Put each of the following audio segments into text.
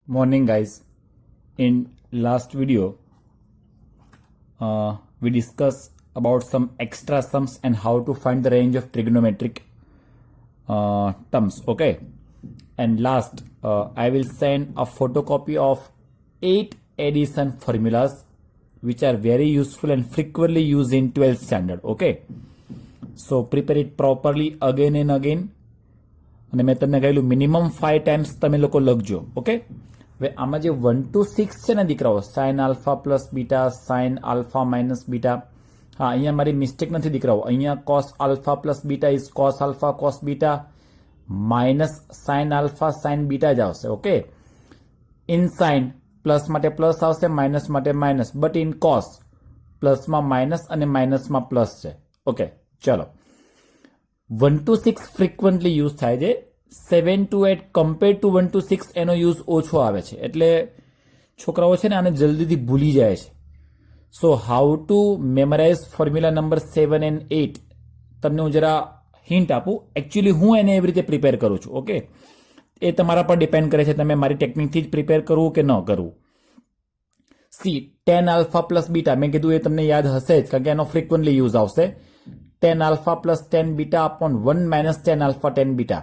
Morning, guys. In last video, we discussed about some extra sums and how to find the range of trigonometric terms. Okay. And last, I will send a photocopy of 8 addition formulas which are very useful and frequently used in 12th standard. Okay. So prepare it properly again and again. અને મેં તમને કહેલું minimum 5 times તમે લોકો લખજો. Okay. હવે આમાં જે 1 to 6 છે ને દીકરાઓ, sine alpha plus beta, sine alpha minus beta. હા, અહીંયા મારી મિસ્ટેક નથી દીકરાઓ. અહીંયા cos alpha plus beta is cos alpha cos beta minus sine alpha sine beta જ આવશે. ઓકે. ઇન સાઇન પ્લસ માટે પ્લસ આવશે, માઇનસ માટે માઇનસ, બટ ઇન કોસ પ્લસમાં માઇનસ અને માઇનસમાં પ્લસ છે. ઓકે, ચલો. 1 to 6 ફ્રિકવન્ટલી યુઝ થાય છે. 7 to 8 કમ્પેર ટુ 1 to 6 એનો યુઝ ઓછો આવે છે. એટલે છોકરાઓ છે ને આને જલ્દીથી ભૂલી જાય છે. So how to memorize formula number 7 and 8 તમને હું જરા હિન્ટ આપું. એકચ્યુઅલી હું એને એવી રીતે પ્રિપેર કરું છું. ઓકે, એ તમારા પર ડિપેન્ડ કરે છે તમે મારી ટેકનિકથી જ પ્રિપેર કરવું કે ન કરવું. સી 10 આલ્ફા પ્લસ બીટા, મેં કીધું એ તમને યાદ હશે જ કારણ કે એનો ફ્રિકવન્ટલી યુઝ આવશે. 10 alpha plus 10 beta upon 1 minus 10 alpha 10 beta.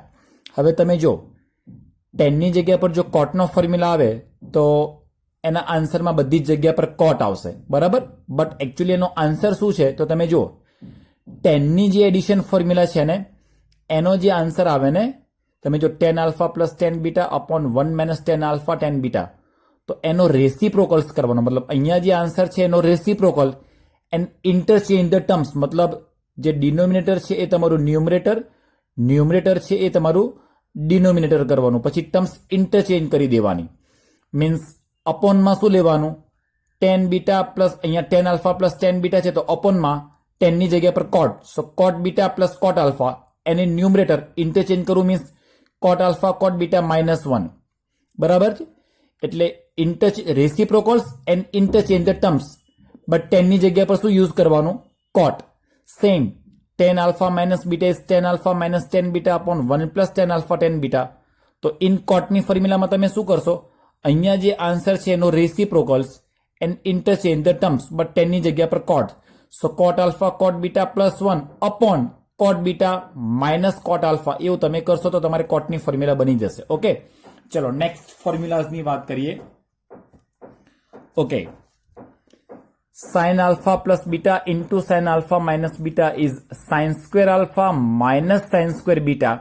હવે તમે જો 10 ની જગ્યા પર જો કોટનો ફોર્મ્યુલા આવે તો એના આન્સરમાં બધી જ જગ્યા પર કોટ આવશે, બરાબર. બટ એકચ્યુઅલી એનો આન્સર શું છે તો તમે જો 10 ની જે એડિશન ફોર્મ્યુલા છે ને એનો જે આન્સર આવે ને, તમે જો 10 alpha plus 10 beta upon 1 minus 10 alpha 10 beta, તો એનો રેસિપ્રોકલ્સ કરવાનો. મતલબ અહીંયા જે આન્સર છે એનો reciprocal and interchange the terms. મતલબ જે ડિનોમિનેટર છે એ તમારું ન્યુમરેટર, ન્યુમરેટર છે એ તમારું ડિનોમિનેટર કરવાનું, પછી ટર્મ્સ ઇન્ટરચેન્જ કરી દેવાની. મીન્સ અપોનમાં શું લેવાનું, 10 બીટા પ્લસ અહીંયા 10 આલ્ફા પ્લસ 10 બીટા છે તો અપોનમાં 10 ની જગ્યા પર cot, so cot beta plus cot alpha, એને ન્યુમરેટર ઇન્ટરચેન્જ કરવું means cot alpha cot beta -1, બરાબર છે. એટલે reciprocals and interchange the terms, but 10 ની જગ્યા પર શું યુઝ કરવાનું, cot. Same 10 alpha minus beta is 10 alpha minus 10 beta upon 1 plus 10 alpha 10 beta. તો ઇન કોટની ફોર્મ્યુલામાં તમે શું કરશો, અહીંયા જે આન્સર છે એનો reciprocals and interchange the terms, but 10 ની જગ્યા પર cot, so cot alpha cot beta +1 upon cot beta minus cot alpha. એવું તમે કરશો તો તમારે કોટની ફોર્મ્યુલા બની જશે. ઓકે, ચલો નેક્સ્ટ ફોર્મ્યુલાઝની વાત કરીએ. Okay, sin alpha plus beta into sin alpha minus beta is sin square alpha minus sin square beta.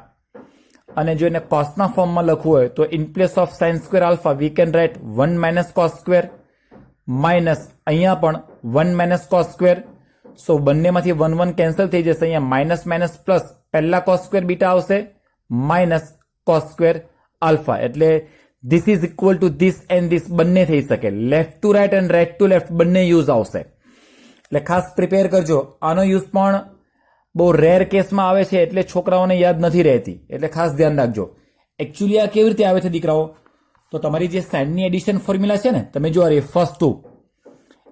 અને જો એને કોસના ફોર્મમાં લખવું હોય તો in place of sin square alpha we can write 1 minus cos square minus અહીંયા પણ 1 minus cos square. સો બંનેમાંથી 1 1 કેન્સલ થઈ જશે. અહીંયા માઇનસ માઇનસ પ્લસ, પહેલા cos square beta આવશે માઇનસ cos square alpha. એટલે this is equal to this and this બંને થઈ શકે. Left to right and right to left બંને યુઝ આવશે. એટલે ખાસ પ્રિપેર કરજો. આનો યુઝ પણ બહુ રેર કેસમાં આવે છે એટલે છોકરાઓને યાદ નથી રહેતી, એટલે ખાસ ધ્યાન રાખજો. એકચ્યુઅલી આ કેવી રીતે આવે છે દીકરાઓ, તો તમારી જે સાઇનની એડિશન ફોર્મ્યુલા છે ને, તમે જો આ ફર્સ્ટ ટુ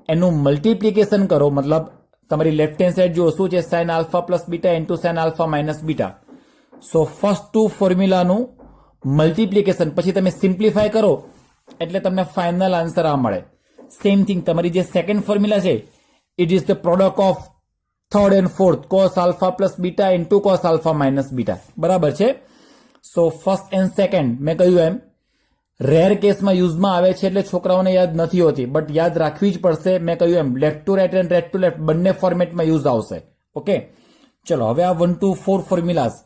એનું મલ્ટિપ્લિકેશન કરો, મતલબ તમારી લેફ્ટ હેન્ડ સાઈડ જુઓ શું છે, sine alpha plus beta into sine alpha minus beta. So first two ફોર્મ્યુલાનું મલ્ટિપ્લિકેશન પછી તમે સિમ્પ્લિફાય કરો એટલે તમને ફાઇનલ આન્સર આ મળે. સેમ થિંગ તમારી જે સેકન્ડ ફોર્મ્યુલા છે, it is the product of third and fourth cos alpha plus beta into cos alpha minus beta, બરાબર છે. સો ફર્સ્ટ એન્ડ સેકન્ડ મેં કહ્યું એમ રેર કેસમાં યુઝમાં આવે છે એટલે છોકરાઓને યાદ નથી હોતી, બટ યાદ રાખવી જ પડશે. મેં કહ્યું એમ left to right and right to left બંને ફોર્મેટમાં યુઝ આવશે. ઓકે, ચલો હવે આ 1 to 4 ફોર્મ્યુલાઝ.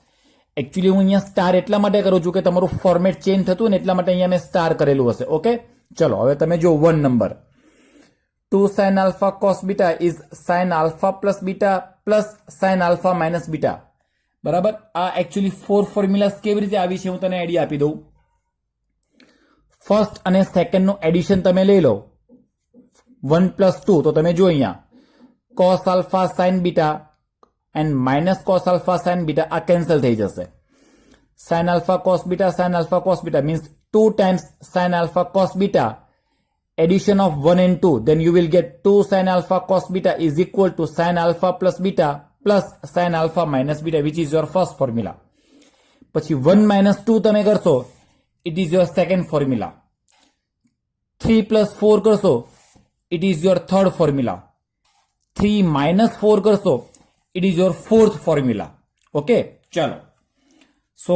એકચ્યુઅલી હું અહીંયા સ્ટાર એટલા માટે કરું છું કે તમારું ફોર્મેટ ચેન્જ થતું ને એટલા માટે અહીંયા મેં સ્ટાર કરેલું હશે. ઓકે, ચલો હવે તમે જો 1 number 2 sin alpha cos beta is sin alpha plus beta plus sin alpha minus beta, બરાબર. આ એકચ્યુઅલી 4 ફોર્મ્યુલાસ કેવી રીતે આવી છે હું તને આઈડિયા આપી દઉં. ફર્સ્ટ અને સેકન્ડનું એડિશન તમે લઈ લો 1 plus 2, તો તમે જો અહીંયા cos alpha sin beta and minus cos alpha sin beta આ કેન્સલ થઈ જશે. sin alpha cos beta means 2 times sin alpha cos beta, addition of 1 and 2, then you will get 2 sin alpha cos beta is equal to sin alpha plus beta plus sin alpha minus beta, which is your first formula. પછી 1 minus 2 તમે કરશો, it is your second formula. 3 plus 4 કરશો, it is your third formula. 3 minus 4 કરશો, it is your fourth formula. Okay, chalo. So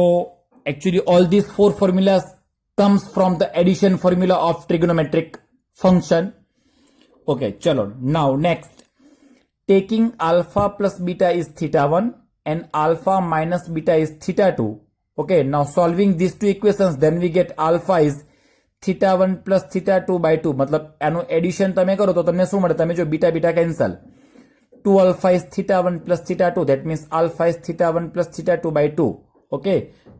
actually all these four formulas comes from the addition formula of trigonometric function. Okay, chalo. Now next, taking alpha plus beta is theta 1 and alpha minus beta is theta 2. Okay, now solving these two equations, then we get alpha is theta 1 plus theta 2 by 2. मतलब એનું addition તમે કરો તો તમને શું મળે? તમે જો beta beta cancel, 2 alpha is theta 1 plus theta 2, that means alpha is theta 1 plus theta 2 by 2. Okay,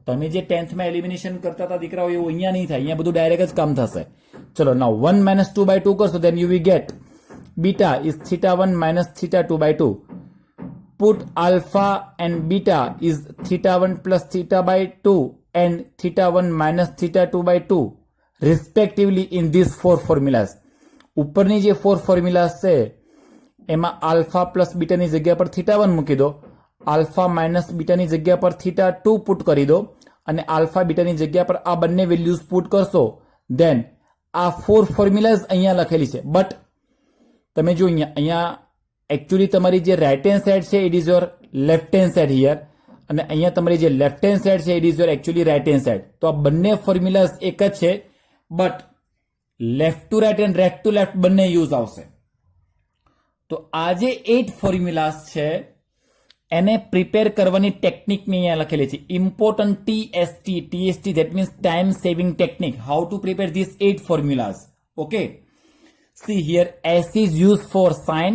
તમે જે 10th માં એલિમિનેશન કરતા હતા દીકરાઓ, એવું અહીંયા નહીં થાય, અહીંયા બધું ડાયરેક્ટ જ કામ થશે. ચલો, now 1 minus 2 by 2 કરશો, then you will get beta is theta 1 minus theta 2 by 2. Put alpha and beta is theta 1 plus theta by 2 and theta 1 minus theta 2 by 2 respectively in these four formulas. ઉપરની જે 4 formulas છે એમાં alpha plus beta ની જગ્યા પર theta 1 મૂકી દો, alpha minus beta ની જગ્યા પર theta 2 પુટ કરી દો અને alpha beta ની જગ્યા પર આ બંને વેલ્યુઝ પુટ કરશો, then આ 4 formulas અહીંયા લખેલી છે. બટ તમે જો અહીંયા एक्चुअली તમારી જે રાઇટ હેન્ડ સાઈડ છે it is your left hand side here, અને અહીંયા તમારી જે લેફ્ટ હેન્ડ સાઈડ છે it is your actually right hand side. તો આ બંને ફોર્મ્યુલાસ એક જ છે, but left to right and right to left બંને યુઝ આવશે. તો આ જે 8 ફોર્મ્યુલાસ છે એને પ્રિપેર કરવાની ટેકનિકની અહીંયા લખેલી છે, important TST, that means time saving technique, how to prepare this 8 formulas. Okay, see here S is use for sine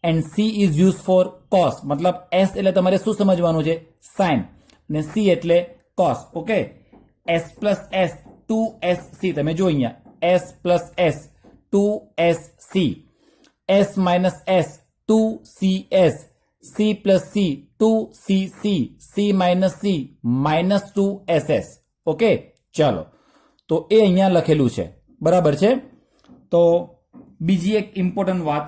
and C is used for cos. मतलब S એટલે તમારે શું સમજવાનું છે? sin, અને C એટલે cos. Okay, S plus S 2SC, તમે જો અહીંયા S plus S 2SC, S minus S 2CS, C plus C 2CC, C minus C minus 2SS. Okay, ચાલો, તો એ અહીંયા લખેલું છે, બરાબર છે. તો બીજી એક ઇમ્પોર્ટન્ટ વાત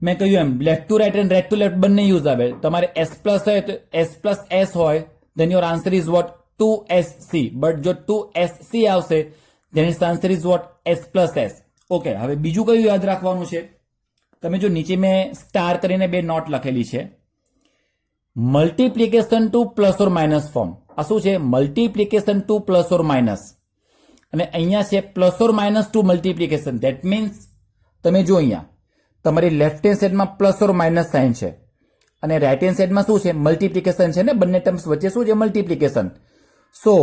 મેં કહ્યું એમ, left to right and right to left બંને યુઝ આવે. તમારે S પ્લસ હોય તો S પ્લસ S હોય, then your answer is what? 2SC. But જો 2SC આવશે then its answer is what? S plus S. Okay, હવે બીજું કયું યાદ રાખવાનું છે? તમે જો નીચે મેં સ્ટાર કરીને 2 નોટ લખેલી છે, multiplication to plus or minus form. આ શું છે? Multiplication to plus or minus, અને અહીંયા છે plus or minus to multiplication. That means તમે જો અહીંયા તમારી લેફ્ટ હેન્ડ સાઈડમાં પ્લસ ઓર માઇનસ સાઇન છે અને રાઇટ હેન્ડ સાઈડમાં શું છે? મલ્ટીપ્લિકેશન છે ને, બંને ટર્મ્સ વચ્ચે શું છે? મલ્ટીપ્લિકેશન. સો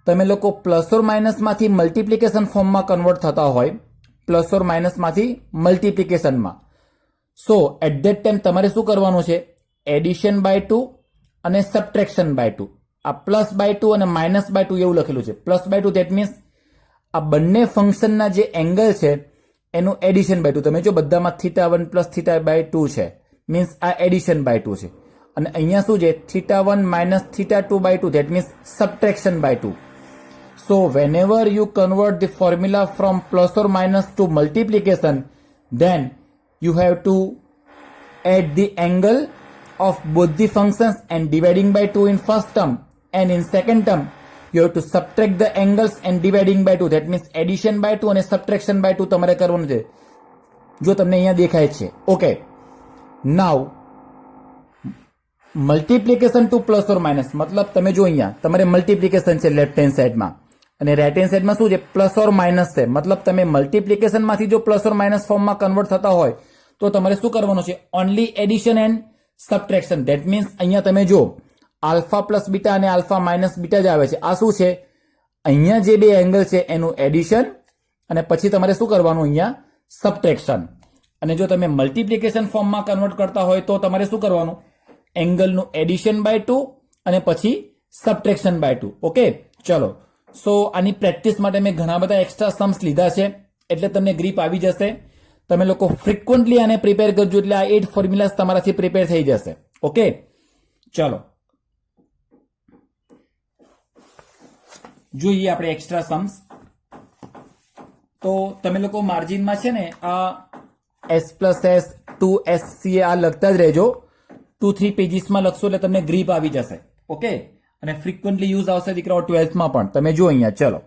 તમે લોકો પ્લસ ઓર માઇનસમાંથી મલ્ટીપ્લિકેશન ફોર્મમાં કન્વર્ટ થતા હોય, પ્લસ ઓર માઇનસમાંથી મલ્ટીપ્લિકેશનમાં. સો એટ ધેટ ટાઈમ તમારે શું કરવાનું છે? એડિશન બાય 2 અને સબટ્રેક્શન બાય 2. આ પ્લસ બાય 2 અને માઇનસ બાય 2 એવું લખેલું છે. પ્લસ બાય 2 ધેટ મીન્સ આ બંને ફંક્શનના જે એંગલ છે એનું એડિશન બાય 2. તમે જો બધામાં થીટા 1 પ્લસ થીટા બાય 2 છે, મીન્સ આ એડિશન બાય 2 છે. અને અહીંયા શું છે? Theta 1 minus theta 2 by 2, that means subtraction by 2. So whenever you convert the formula from plus or minus to multiplication, then you have to add the angle of both the functions and dividing by 2 in first term, and in second term you have to subtract the angles and dividing by 2, that means addition by 2 અને subtraction by 2 તમારે કરવાનું છે, જો તમને અહીંયા દેખાય છે. Okay, now multiplication to plus or minus, મતલબ તમે જો અહીંયા તમારે મલ્ટીપ્લિકેશન છે લેફ્ટ હેન્ડ સાઈડમાં અને રાઇટ હેન્ડ સાઈડમાં શું છે? પ્લસ ઓર માઇનસ છે. મતલબ તમે મલ્ટીપ્લિકેશનમાંથી જો પ્લસ ઓર માઇનસ ફોર્મમાં કન્વર્ટ થતા હોય તો તમારે શું કરવાનું છે? Only addition and subtraction. That means અહીંયા તમે જો આલ્ફા પ્લસ બીટા અને આલ્ફા માઇનસ બીટા જ આવે છે. આ શું છે? અહીંયા જે 2 એંગલ છે એનું એડિશન અને પછી તમારે શું કરવાનું? અહીંયા સબટ્રેક્શન. અને જો તમે મલ્ટીપ્લિકેશન ફોર્મમાં કન્વર્ટ કરતા હોય તો તમારે શું કરવાનું? એંગલનું એડિશન બાય 2 અને પછી સબટ્રેક્શન બાય 2. ઓકે, ચલો. સો આની પ્રેક્ટિસ માટે મેં ઘણા બધા એક્સ્ટ્રા સમ્સ લીધા છે, એટલે તમને ગ્રીપ આવી જશે. તમે લોકો ફ્રિકવન્ટલી આને પ્રિપેર કરજો, એટલે આ 8 ફોર્મ્યુલાસ તમારાથી પ્રિપેર થઈ જશે. ઓકે, ચલો જોઈએ આપણે એક્સ્ટ્રા સમ્સ. તો તમે લોકો માર્જિનમાં છે ને આ S પ્લસ S 2SC આ લખતા જ રહેજો. 2-3 પેજીસમાં લખશો એટલે તમને ગ્રીપ આવી જશે. ઓકે, અને ફ્રિકવન્ટલી યુઝ આવશે દીકરાઓ 12th માં પણ. તમે જો અહીંયા ચલો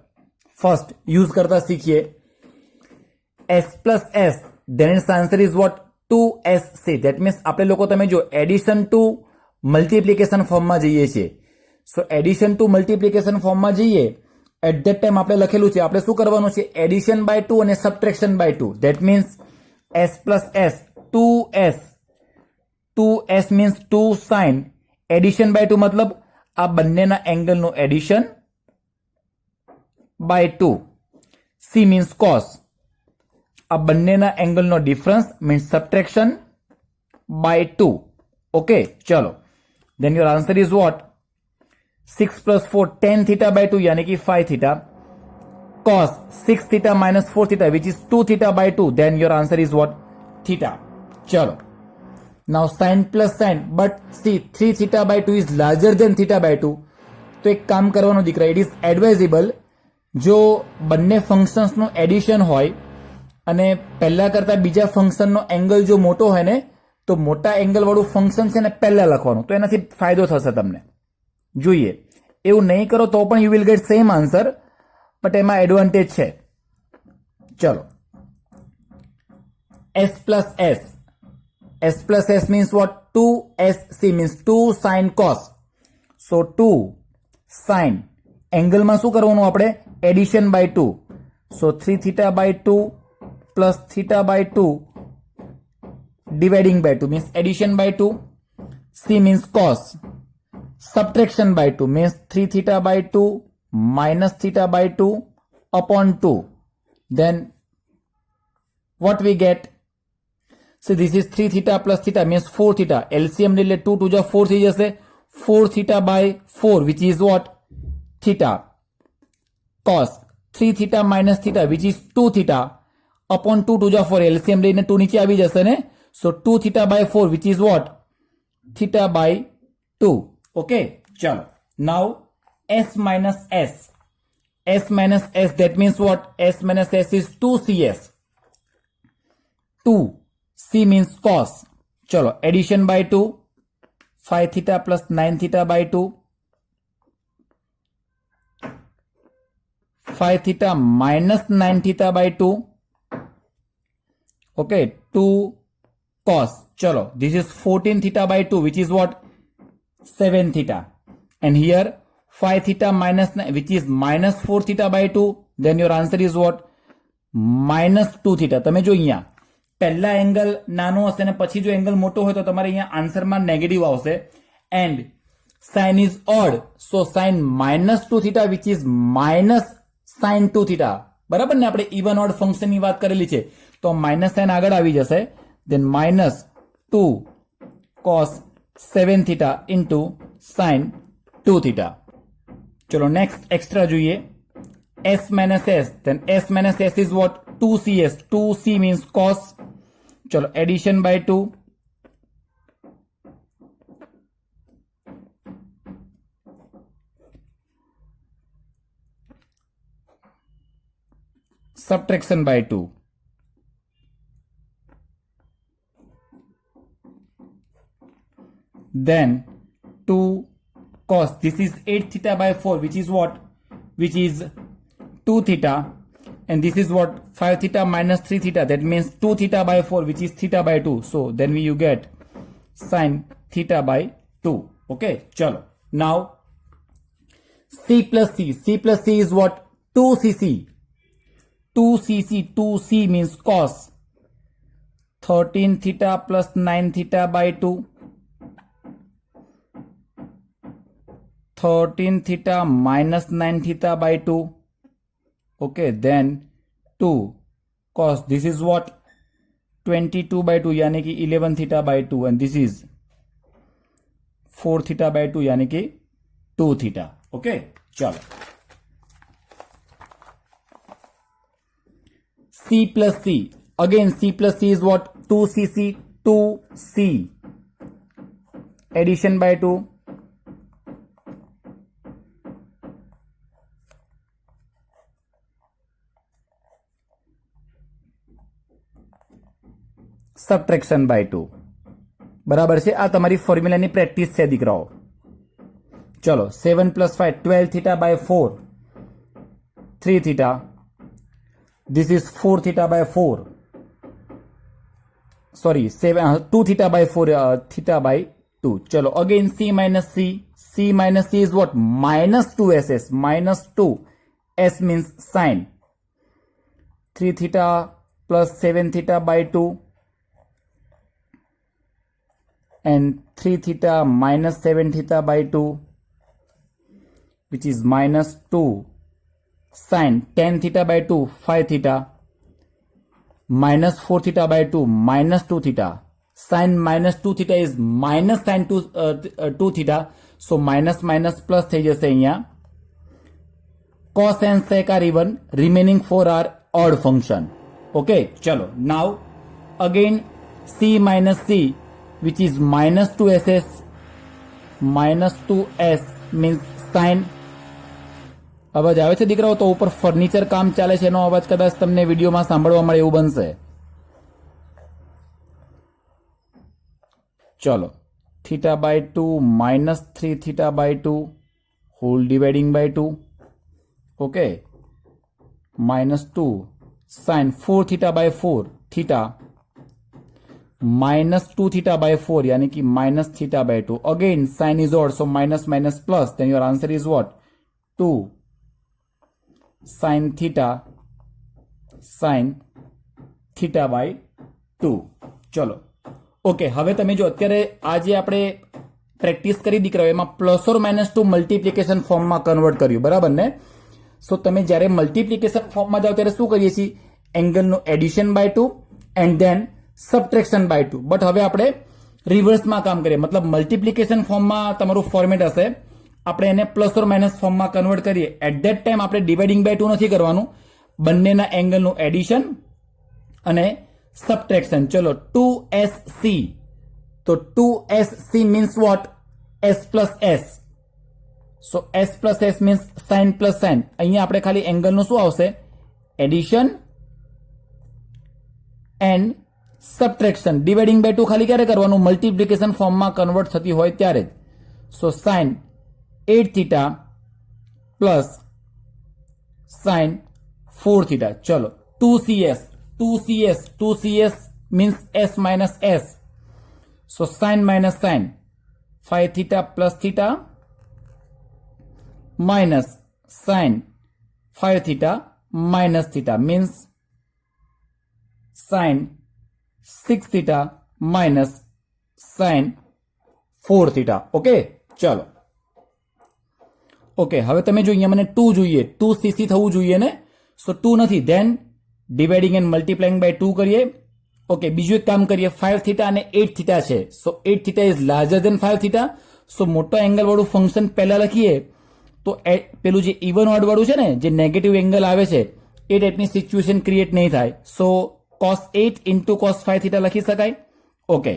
ફર્સ્ટ યુઝ કરતા શીખીએ. s plus s, then its answer is what? 2sc. That means આપણે લોકો તમે જો એડિશન ટુ મલ્ટિપ્લિકેશન ફોર્મમાં જઈએ છીએ. સો એડિશન ટુ મલ્ટિપ્લિકેશન ફોર્મમાં જઈએ એટ ધેટ ટાઈમ આપણે લખેલું છે, આપણે શું કરવાનું છે? એડિશન બાય 2 અને subtraction by 2. That means s plus s, 2s. 2s means 2 sine. Addition by 2 મતલબ આ બંનેના એંગલનું addition by 2. c means cos. આ બંનેના એંગલનો difference means subtraction by 2. Okay, ચલો. Then your answer is what? 6 plus 4, tan theta by 2 यानी कि 5 theta. Cos 6 theta minus 4 theta, which is 2 theta by 2. Then your answer is what? Theta. चलो. Now sin plus sin, but see 3 theta by 2 is larger than theta by 2. तो एक काम करवानो દીકરા, it is advisable જો બંને ફંક્શન્સનું addition હોય અને પહેલા કરતા બીજા ફંક્શનનો એંગલ જો મોટો હોય ને તો મોટા એંગલ વાળું ફંક્શન છે ને પહેલા લખવાનું, તો એનાથી ફાયદો થશે તમને. જોઈએ એવું નહીં કરો તો પણ you will get same answer, but એમાં એડવાન્ટેજ છે. ચલો, s plus s. s plus s means what? 2sc means 2 sin cos. so 2 sin એંગલમાં શું કરવાનું આપણે? Addition by 2. so 3 theta by 2 plus theta by 2 dividing by 2 means addition by 2. c means cos. Subtraction by 2 means 3 theta by 2 minus theta by 2 upon 2. Then what we get? So this is 3 theta plus theta means 4 theta. LCM ले 2 to जा 4 थी जैसे 4 theta by 4 which is what? Theta. Cos 3 theta minus theta which is 2 theta upon 2 to जा 4. LCM ले 2 नीचे आ भी जैसे ने. So 2 theta by 4 which is what? Theta by 2. Okay, chalo. Now s minus s. S minus s, that means what? S minus s is 2cs. 2c means cos. Chalo, addition by 2. 5 theta plus 9 theta by 2. 5 theta minus 9 theta by 2. Okay, 2 cos. Chalo, this is 14 theta by 2 which is what? 7 theta. And here 5 theta minus 9 which is minus 4 theta by 2. Then your answer is what? minus 2 theta. તમે જો અહીંયા પહેલા angle નાનો હશે ને પછી જો angle મોટો હોય તો તમારે અહીંયા આન્સરમાં નેગેટિવ આવશે. And sin is odd, so sin minus 2 theta which is minus sin 2 theta. બરાબર ને? આપણે ઇવન ઓડ ફંક્શનની વાત કરેલી છે તો માઇનસ સાઇન આગળ આવી જશે. then minus 2 cos 7 theta into sin 2 theta. चलो नेक्स्ट एक्स्ट्रा જોઈએ. s minus s, then s minus s is what? 2cs. 2c means cos. चलो addition by 2. subtraction by 2. Then 2 cos. This is 8 theta by 4 which is what? Which is 2 theta. And this is what? 5 theta minus 3 theta. That means 2 theta by 4 which is theta by 2. So then you get sin theta by 2. Okay, chalo. Now c plus c. C plus c is what? 2cc. 2cc. 2c means cos. 13 theta plus 9 theta by 2. 13 theta minus 9 theta by 2. Okay, then 2 cos. This is what? 22 by 2 यानी कि 11 theta by 2. And this is 4 theta by 2 यानी कि 2 theta. Okay, चलो. c plus c. Again c plus c is what? 2cc. 2c. Addition by 2. Subtraction by 2. બરાબર છે? આ તમારી ફોર્મ્યુલાની practice છે દીકરાઓ. ચલો 7 plus 5 12 theta by 4 3 theta. This is 4 theta by 4. Sorry, 2 theta by 4 theta by 2. चलो again c minus c. C minus c is what? Minus 2ss. Minus 2. S means sine. 3 theta plus 7 theta by 2. And 3 theta minus 7 theta by 2. Which is minus 2. Sine 10 theta by 2. 5 theta. Minus 4 theta by 2. Minus 2 theta. Sine minus 2 theta is minus sine 2 theta. So minus minus plus થઈ જશે અહીંયા. Cos and sec are even. Remaining 4 are odd function. Okay, ચલો. Now again c minus c, which is minus 2ss. Minus 2s means sine. અવાજ આવે છે દીકરાઓ? તો ઉપર ફર્નિચર કામ ચાલે છે એનો અવાજ કદાચ તમને વિડીયોમાં સાંભળવા મળે એવું બનશે. ચલો, theta by 2 minus 3 theta by 2 whole dividing by 2. Okay, minus 2 sine 4 theta by 4 theta minus 2 theta by 4 यानी कि minus theta by 2. Again sine is odd, so minus minus plus, then your answer is what? 2 sine theta by 2. ચલો okay, હવે તમે જો અત્યારે આ જે આપણે પ્રેક્ટિસ કરી દીકરાઓ એમાં plus or minus to multiplication ફોર્મમાં કન્વર્ટ કર્યું, બરાબર ને? સો તમે જ્યારે મલ્ટિપ્લિકેશન ફોર્મમાં જાઓ ત્યારે શું કરીએ છીએ? એંગલનું addition by 2 and then subtraction by 2. But હવે આપણે રિવર્સમાં કામ કરીએ, મતલબ મલ્ટિપ્લિકેશન ફોર્મમાં તમારું ફોર્મેટ હશે, આપણે એને પ્લસ ઓર માઇનસ ફોર્મમાં કન્વર્ટ કરીએ. એટ ધેટ ટાઈમ આપણે ડિવાઇડિંગ બાય 2 નથી કરવાનું, બંનેના એંગલનું એડિશન અને subtraction. ચલો 2sc. તો 2sc means what? s plus s. So s plus s means sin plus sin. અહીંયા આપણે ખાલી એંગલનું શું આવશે? Addition and subtraction. Dividing by 2 ખાલી ક્યારે કરવાનું? મલ્ટિપ્લિકેશન ફોર્મમાં કન્વર્ટ થતી હોય ત્યારે જ. સો sin 8 theta plus sin 4 theta. ચલો 2cs means s minus s. So sin minus sin 5 theta plus theta minus sin 5 theta minus theta means sin 6 theta minus sin 4 theta. Okay, ચલો okay. હવે તમે જો અહીંયા મને 2 જોઈએ, 2cc થવું જોઈએ ને? સો 2 નથી, then dividing and multiplying by 2 કરીએ. ઓકે, બીજું એક કામ કરીએ. 5 થીટા અને 8 થીટા છે, so 8 theta is larger than 5 theta. So મોટો એંગલ વાળું ફંક્શન પહેલા લખીએ તો પેલું જે ઇવન ઓડ વાળું છે ને, જે નેગેટિવ એંગલ આવે છે, એ ટાઈપની સિચ્યુએશન ક્રિએટ નહીં થાય. સો cos 8 into cos 5 થીટા લખી શકાય. Okay,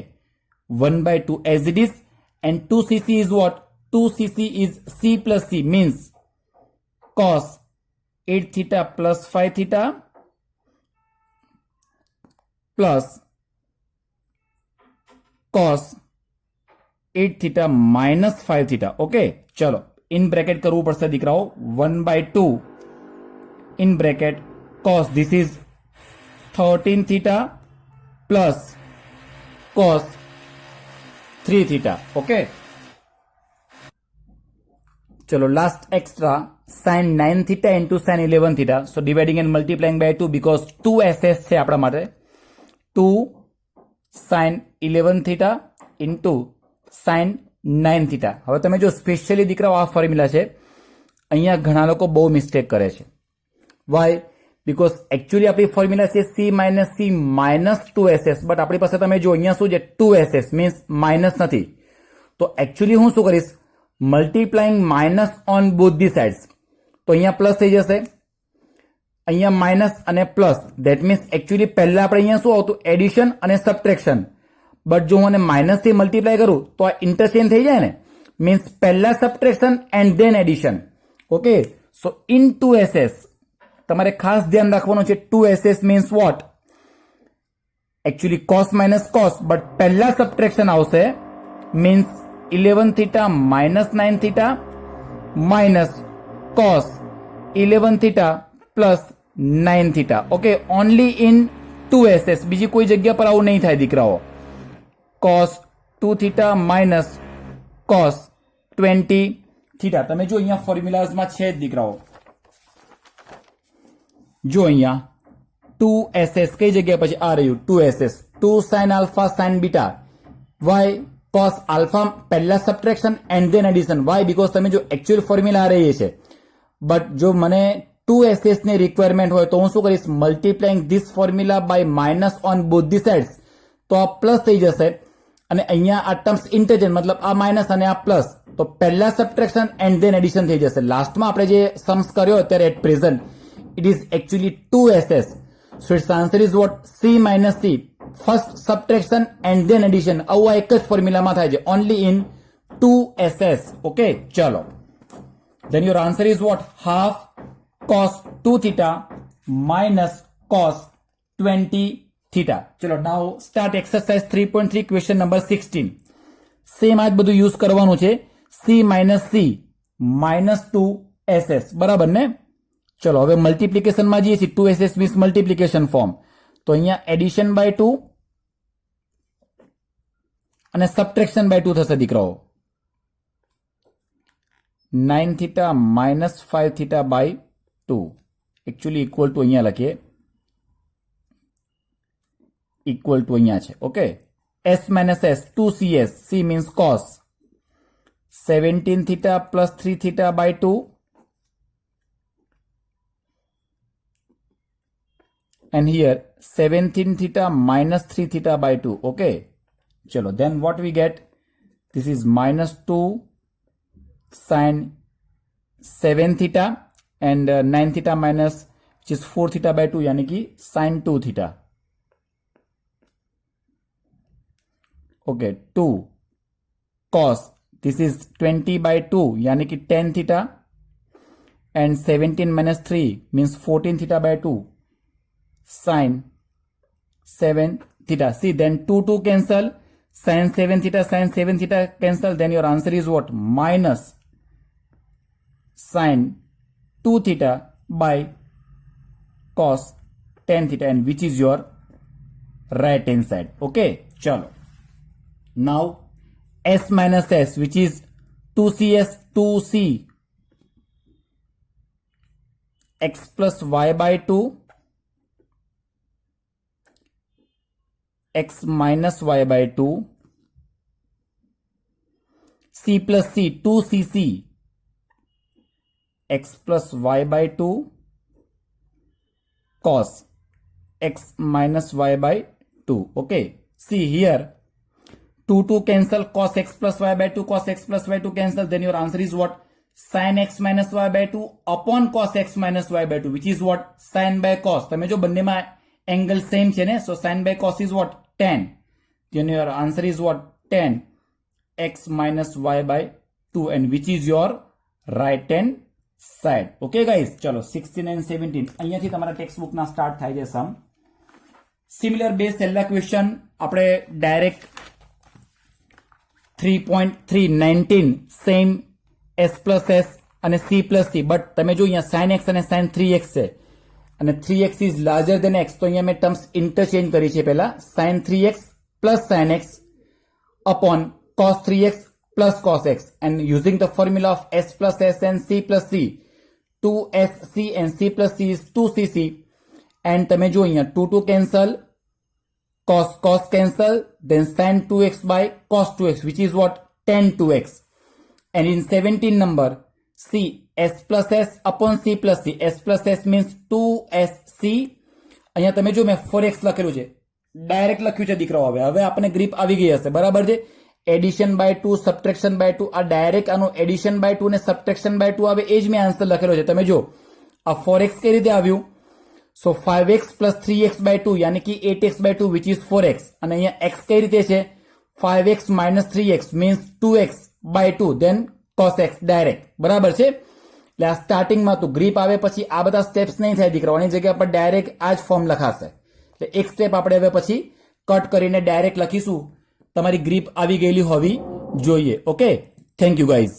1/2 as it is. and 2cc is what? 2cc is c plus c means cos 8 theta plus 5 theta plus cos 8 theta minus 5 theta. Okay, चलो in bracket करવું પડશે દીકરાઓ. 1/2 in bracket cos, this is 13 theta plus cos 3 theta. Okay, चलो last extra sin 9 theta into sin 11 theta. So dividing and multiplying by 2 because 2ss છે આપણા માટે. 2 sin 11 theta into sin 9 theta. હવે તમે જો specially દીકરાઓ આ ફોર્મ્યુલા છે, અહીંયા ઘણા લોકો બહુ મિસ્ટેક કરે છે. વાય? બીકોઝ એકચ્યુઅલી આપણી ફોર્મ્યુલા છે c minus c minus 2ss, but આપણી પાસે તમે જો અહીંયા શું છે? 2ss મીન્સ માઇનસ નથી. તો એકચ્યુઅલી હું શું કરીશ? Multiplying minus on both the sides. તો અહીંયા પ્લસ થઈ જશે, અહીંયા માઇનસ અને પ્લસ. ધેટ મીન્સ એકચ્યુઅલી પહેલા આપણે અહીંયા શું આવતું? એડિશન અને સબટ્રેક્શન. બટ જો હું માઇનસ થી મલ્ટીપ્લાય કરું તો આ ઇન્ટરચેન્જ થઈ જાય ને, મીન્સ પહેલા subtraction and then addition. Okay, so in 2ss તમારે ખાસ ધ્યાન રાખવાનું છે. 2ss means what? Actually cos minus cos, but પહેલા સબટ્રેક્શન આવશે, means 11 theta minus 9 theta minus cos 11 theta plus 9 theta. Okay, only in 2SS, બીજી કોઈ જગ્યા પર આવું નહીં થાય દીકરાઓ. cos 2 theta minus cos 20 theta. તમે જો અહીંયા ફોર્મ્યુલાઝમાં છે જ દીકરાઓ, જો અહીંયા 2SS કઈ જગ્યા પછી આ રહ્યું 2SS, 2 sin alpha sin beta. Why cos alpha પહેલા subtraction and then addition. Why because તમે જો એકચ્યુઅલ ફોર્મ્યુલા આ રહી છે, બટ જો મને 2SS ની રિક્વાયરમેન્ટ હોય તો હું શું કરીશ, multiplying this formula by minus on both the sides, તો આ પ્લસ થઈ જશે અને અહીંયા આ ટર્મ્સ ઇન્ટરચેન્જ, મતલબ આ માઇનસ અને આ પ્લસ, તો પહેલા સબટ્રેક્શન એન્ડ ધેન એડિશન થઈ જશે. લાસ્ટમાં આપણે જે સમ્સ કર્યો અત્યારે at present, it is actually 2SS. So its answer is what? C minus C. First subtraction and then addition. આવું આ એક જ ફોર્મ્યુલામાં થાય છે, only in 2SS. Okay, ચલો. Then your answer is what? Half cos 2 theta minus cos 20 theta. ચલો, now start exercise 3.3 question number 16. Same આ જ બધું યુઝ કરવાનું છે. C minus C minus 2SS. બરાબર ને? ચલો હવે મલ્ટીપ્લિકેશનમાં જઈએ છીએ. 2SS મીન્સ મલ્ટીપ્લિકેશન ફોર્મ, તો અહીંયા એડિશન બાય 2 અને સબટ્રેક્શન બાય 2 થશે દીકરાઓ. 9 theta minus 5 theta by 2 actually equal to અહીંયા લખીએ, ઇક્વલ ટુ અહીંયા છે. Okay, S minus S 2CS, C means cos 17 theta plus 3 theta by 2 and here 17 theta minus 3 theta by 2. Okay, chalo, then what we get, this is minus 2 sin 7 theta and 9 theta minus, which is 4 theta by 2, yani ki sin 2 theta. Okay, 2 cos, this is 20 by 2, yani ki 10 theta and 17 minus 3 means 14 theta by 2 sin 7 theta. See, then 2 cancel, sin 7 theta cancel, then your answer is what? Minus sin 2 theta by cos 10 theta, and which is your right hand side. Okay, chalo. Now S minus S, which is 2CS 2C x plus y by 2 x minus y by 2 c plus c 2cc x plus y by 2 cos x minus y by 2. Okay, see here 2 cancel, cos x plus y by 2, cos x plus y 2 cancel, then your answer is what? Sin x minus y by 2 upon cos x minus y by 2, which is what? Sin by cos. તમે જો બંનેમાં angle same છે ને, so sin by cos is what? 10. Then your answer is what? 10 x minus y by 2, and which is your right hand side. Okay guys, ચલો 16 and 17 અહીંયાથી તમારા text book ના start થાય છે સમ. સિમિલર બે છેલ્લા ક્વેશ્ચન આપણે direct 3.319 same S plus S અને C plus C, બટ તમે જો અહીંયા sin x અને sin 3x છે અને 3x is larger than x, તો અહીંયા મેં ટર્મ્સ ઇન્ટરચેન્જ કરી છે. પહેલા sin 3x plus sin x upon cos 3x plus cos x, and using the formula of S plus S and C plus C, 2SC and C plus C is 2CC, and તમે જો અહીંયા 2 cancel, cos cancel, then sin 2x by cos 2x, which is what? tan 2x. And in 17 number, C S plus S upon C plus C. S plus S means 2SC. અહીંયા તમે જો મેં 4x લખેલું છે, direct લખ્યું છે દીકરાઓ. હવે આપણે ગ્રીપ આવી ગઈ હશે, બરાબર છે. એડિશન બાય 2 સબટ્રેક્શન બાય 2, આ ડાયરેક્ટ આનું એડિશન બાય 2 ને સબટ્રેક્શન બાય 2 આવે, એ જ મેં આન્સર લખેલો છે. તમે જો આ 4x કઈ રીતે આવ્યું, સો 5x plus 3x by 2 यानी कि 8x by 2 which is 4x, અને અહીંયા x કઈ રીતે છે 5x minus 3x means 2x by 2 then cos x direct, બરાબર છે. એટલે આ સ્ટાર્ટિંગમાં તો ગ્રીપ આવે પછી આ બધા સ્ટેપ્સ નહીં થાય દીકરાઓની જગ્યા પર ડાયરેક્ટ આ જ ફોર્મ લખાશે. એટલે એક સ્ટેપ આપણે હવે પછી કટ કરીને ડાયરેક્ટ લખીશું, તમારી ગ્રીપ આવી ગયેલી હોવી જોઈએ. Okay, thank you guys.